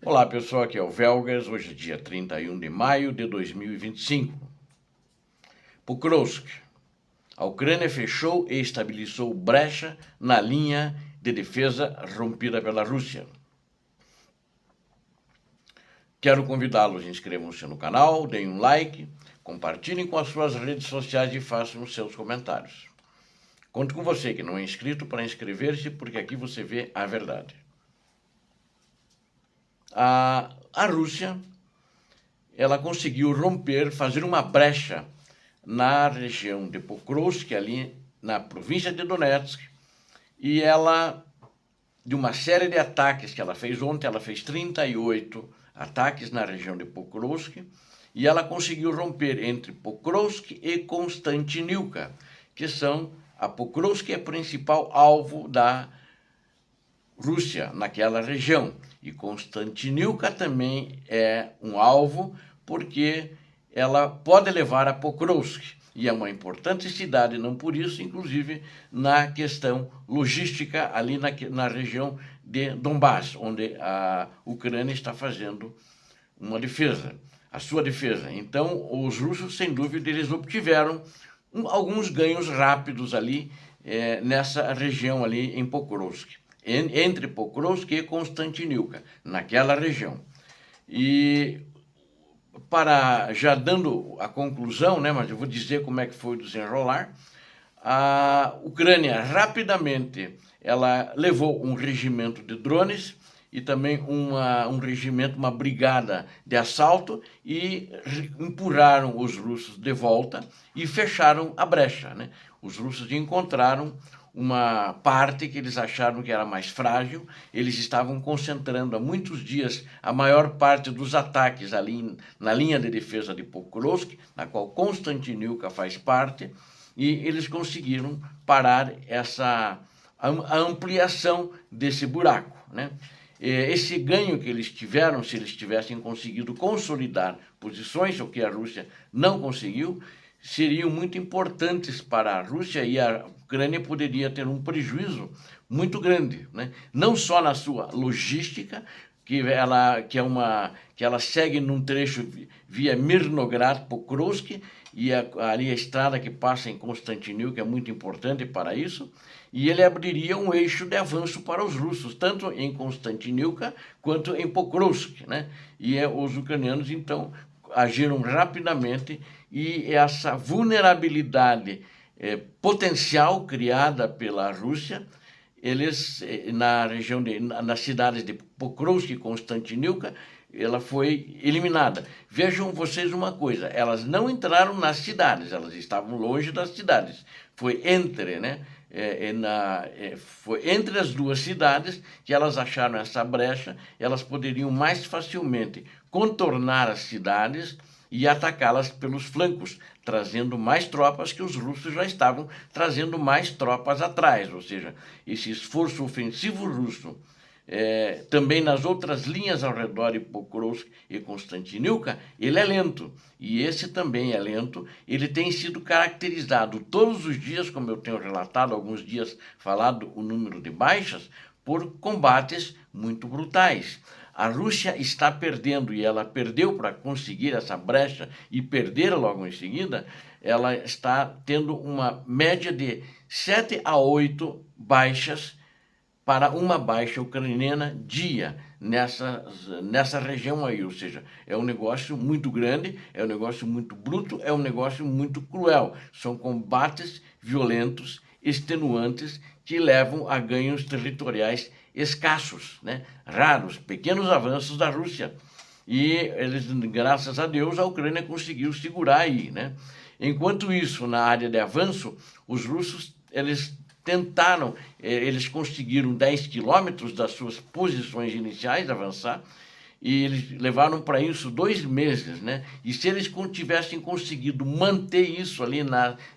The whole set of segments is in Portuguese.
Olá pessoal, aqui é o Velgas, hoje é dia 31 de maio de 2025. Pokrovsk. A Ucrânia fechou e estabilizou brecha na linha de defesa rompida pela Rússia. Quero convidá-los, inscrevam-se no canal, deem um like, compartilhem com as suas redes sociais e façam os seus comentários. Conto com você que não é inscrito para inscrever-se, porque aqui você vê a verdade. A Rússia, ela conseguiu romper, fazer uma brecha na região de Pokrovsk, ali na província de Donetsk, e ela, de uma série de ataques que ela fez ontem, ela fez 38 ataques na região de Pokrovsk, e ela conseguiu romper entre Pokrovsk e Konstantinivka, que são, a Pokrovsk é o principal alvo da Rússia naquela região, e Konstantinivka também é um alvo, porque ela pode levar a Pokrovsk, e é uma importante cidade, não por isso, inclusive na questão logística ali na região de Donbass, onde a Ucrânia está fazendo uma defesa, a sua defesa. Então, os russos, sem dúvida, eles obtiveram alguns ganhos rápidos ali nessa região ali em Pokrovsk, entre Pokrovsk e Konstantinivka, naquela região. E para já dando a conclusão, né, mas eu vou dizer como é que foi o desenrolar, a Ucrânia rapidamente ela levou um regimento de drones e também um regimento, uma brigada de assalto, e empurraram os russos de volta e fecharam a brecha, né? Os russos encontraram uma parte que eles acharam que era mais frágil, eles estavam concentrando há muitos dias a maior parte dos ataques ali na linha de defesa de Pokrovsk, na qual Konstantinivka faz parte, e eles conseguiram parar a ampliação desse buraco, né? Esse ganho que eles tiveram, se eles tivessem conseguido consolidar posições, o que a Rússia não conseguiu, seriam muito importantes para a Rússia, e a Ucrânia poderia ter um prejuízo muito grande, né? Não só na sua logística, que ela segue num trecho via Mirnograd, Pokrovsk, e ali a estrada que passa em Konstantinivka, que é muito importante para isso, e ele abriria um eixo de avanço para os russos, tanto em Konstantinivka quanto em Pokrovsk, né? E os ucranianos, então, agiram rapidamente, e essa vulnerabilidade potencial criada pela Rússia, eles, nas cidades de Pokrovsk e Konstantinivka, ela foi eliminada. Vejam vocês uma coisa, elas não entraram nas cidades, elas estavam longe das cidades. Foi entre, né? Foi entre as duas cidades que elas acharam essa brecha, elas poderiam mais facilmente contornar as cidades e atacá-las pelos flancos, trazendo mais tropas, que os russos já estavam trazendo mais tropas atrás, ou seja, esse esforço ofensivo russo, também nas outras linhas ao redor de Pokrovsk e Konstantinivka, ele é lento, e esse também é lento. Ele tem sido caracterizado todos os dias, como eu tenho relatado, alguns dias falado o número de baixas, por combates muito brutais. A Rússia está perdendo, e ela perdeu para conseguir essa brecha e perder logo em seguida. Ela está tendo uma média de 7 a 8 baixas para uma baixa ucraniana dia nessa região aí, ou seja, é um negócio muito grande, é um negócio muito bruto, é um negócio muito cruel. São combates violentos, extenuantes, que levam a ganhos territoriais escassos, né? Raros, pequenos avanços da Rússia. E eles, graças a Deus, a Ucrânia conseguiu segurar aí, né? Enquanto isso, na área de avanço, os russos, eles conseguiram 10 quilômetros das suas posições iniciais avançar, e eles levaram para isso 2 meses, né? E se eles tivessem conseguido manter isso ali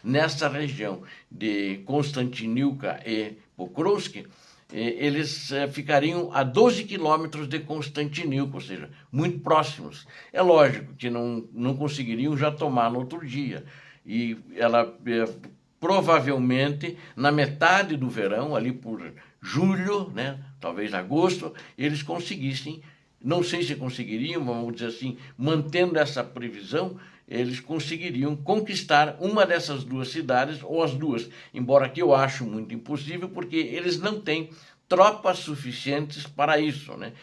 nessa região de Konstantinivka e Pokrovsk, eles ficariam a 12 quilômetros de Konstantinivka, ou seja, muito próximos. É lógico que não conseguiriam já tomar no outro dia. E ela provavelmente na metade do verão, ali por julho, né, talvez agosto, eles conseguissem não sei se conseguiriam, vamos dizer assim, mantendo essa previsão, eles conseguiriam conquistar uma dessas duas cidades, ou as duas, embora que eu acho muito impossível, porque eles não têm tropas suficientes para isso, né?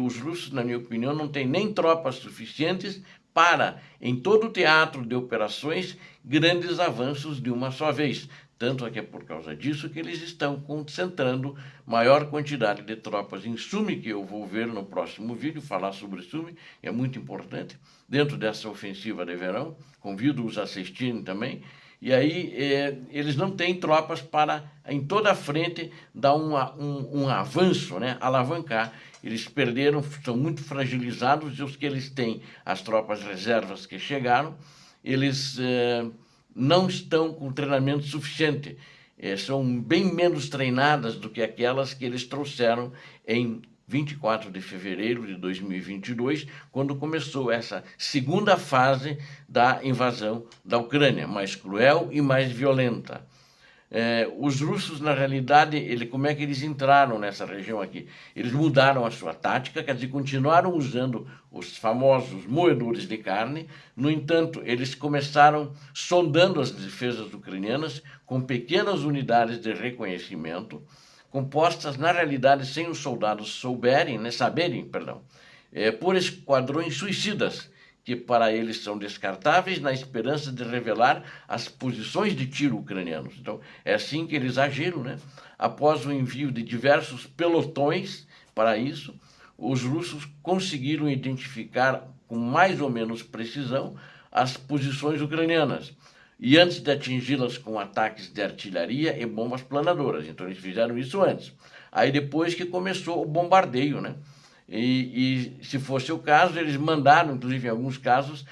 Os russos, na minha opinião, não têm nem tropas suficientes para, em todo o teatro de operações, grandes avanços de uma só vez. Tanto é que é por causa disso que eles estão concentrando maior quantidade de tropas em Sumi, que eu vou ver no próximo vídeo, falar sobre Sumi, é muito importante, dentro dessa ofensiva de verão, convido-os a assistirem também. E aí eles não têm tropas para, em toda a frente, dar um avanço, né? Alavancar. Eles perderam, são muito fragilizados, e os que eles têm, as tropas reservas que chegaram, eles não estão com treinamento suficiente. São bem menos treinadas do que aquelas que eles trouxeram em 24 de fevereiro de 2022, quando começou essa segunda fase da invasão da Ucrânia, mais cruel e mais violenta. Os russos, na realidade, como é que eles entraram nessa região aqui? Eles mudaram a sua tática, quer dizer, continuaram usando os famosos moedores de carne. No entanto, eles começaram sondando as defesas ucranianas com pequenas unidades de reconhecimento, compostas, na realidade, sem os soldados saberem, por esquadrões suicidas, que para eles são descartáveis, na esperança de revelar as posições de tiro ucranianos. Então, é assim que eles agiram, né? Após o envio de diversos pelotões para isso, os russos conseguiram identificar com mais ou menos precisão as posições ucranianas, e antes de atingi-las com ataques de artilharia e bombas planadoras. Então, eles fizeram isso antes. Aí, depois que começou o bombardeio, né? E se fosse o caso, eles mandaram, inclusive em alguns casos,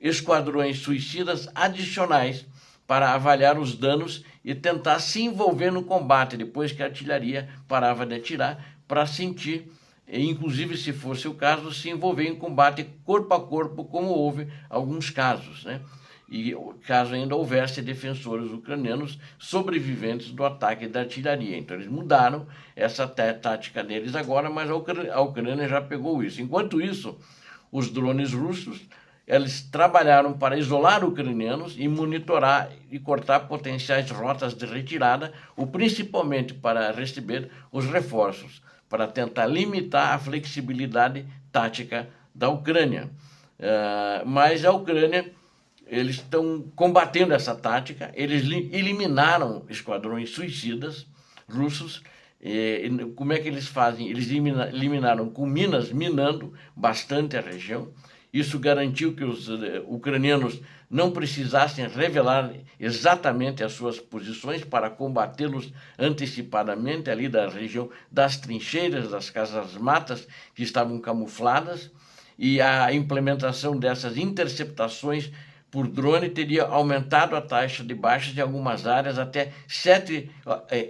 esquadrões suicidas adicionais para avaliar os danos e tentar se envolver no combate, depois que a artilharia parava de atirar, para sentir, e inclusive, se fosse o caso, se envolver em combate corpo a corpo, como houve alguns casos, né? E caso ainda houvesse defensores ucranianos sobreviventes do ataque da artilharia. Então, eles mudaram essa tática deles agora, mas a Ucrânia já pegou isso. Enquanto isso, os drones russos, eles trabalharam para isolar ucranianos e monitorar e cortar potenciais rotas de retirada, ou principalmente para receber os reforços, para tentar limitar a flexibilidade tática da Ucrânia. Mas a Ucrânia, eles estão combatendo essa tática, eles eliminaram esquadrões suicidas russos. Como é que eles fazem? Eles eliminaram com minas, minando bastante a região. Isso garantiu que os ucranianos não precisassem revelar exatamente as suas posições para combatê-los antecipadamente ali da região das trincheiras, das casas-matas que estavam camufladas, e a implementação dessas interceptações por drone teria aumentado a taxa de baixas em algumas áreas até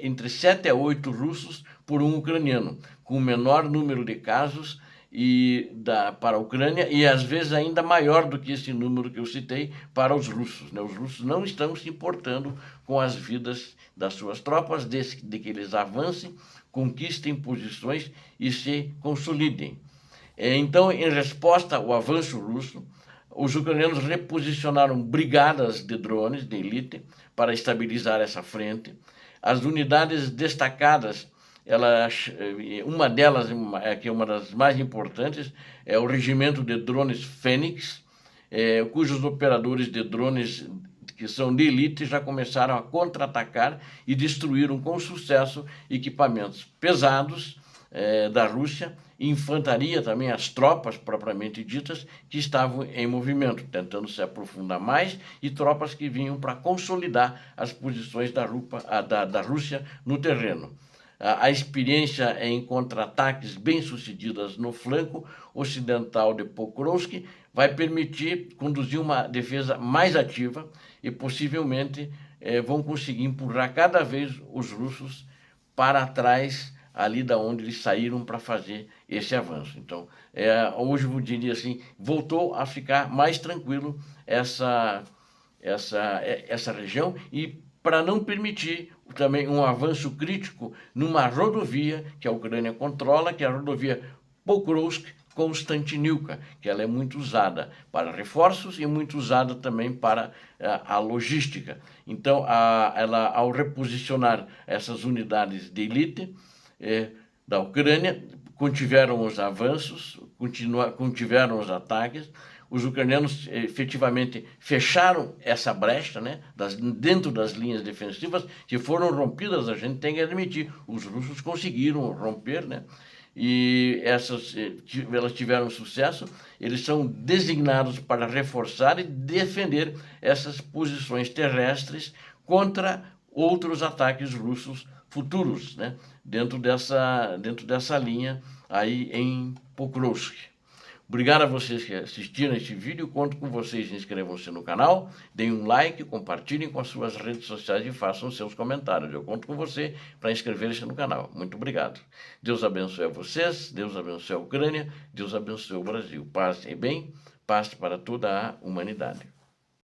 entre 7 a 8 russos por um ucraniano, com o menor número de casos para a Ucrânia, e às vezes ainda maior do que esse número que eu citei para os russos, né? Os russos não estão se importando com as vidas das suas tropas, de que eles avancem, conquistem posições e se consolidem. Então, em resposta ao avanço russo, os ucranianos reposicionaram brigadas de drones de elite para estabilizar essa frente. As unidades destacadas, uma delas, que é uma das mais importantes, é o regimento de drones Fênix, cujos operadores de drones que são de elite já começaram a contra-atacar e destruíram com sucesso equipamentos pesados da Rússia, infantaria também, as tropas propriamente ditas que estavam em movimento, tentando se aprofundar mais, e tropas que vinham para consolidar as posições da Rússia no terreno. A experiência em contra-ataques bem-sucedidas no flanco ocidental de Pokrovsk vai permitir conduzir uma defesa mais ativa e possivelmente vão conseguir empurrar cada vez os russos para trás, ali da onde eles saíram para fazer esse avanço. Então, hoje eu diria assim, voltou a ficar mais tranquilo essa região, e para não permitir também um avanço crítico numa rodovia que a Ucrânia controla, que é a rodovia Pokrovsk, Constantinivka, que ela é muito usada para reforços e muito usada também para a logística. Então, ela, ao reposicionar essas unidades de elite da Ucrânia, contiveram os avanços, contiveram os ataques. Os ucranianos efetivamente fecharam essa brecha, né, dentro das linhas defensivas que foram rompidas, a gente tem que admitir. Os russos conseguiram romper, né, e elas tiveram sucesso. Eles são designados para reforçar e defender essas posições terrestres contra outros ataques russos futuros, né, dentro dessa linha aí em Pokrovsk. Obrigado a vocês que assistiram este vídeo. Conto com vocês. Inscrevam-se no canal, deem um like, compartilhem com as suas redes sociais e façam seus comentários. Eu conto com você para inscrever-se no canal. Muito obrigado. Deus abençoe a vocês, Deus abençoe a Ucrânia, Deus abençoe o Brasil. Paz e bem, paz para toda a humanidade.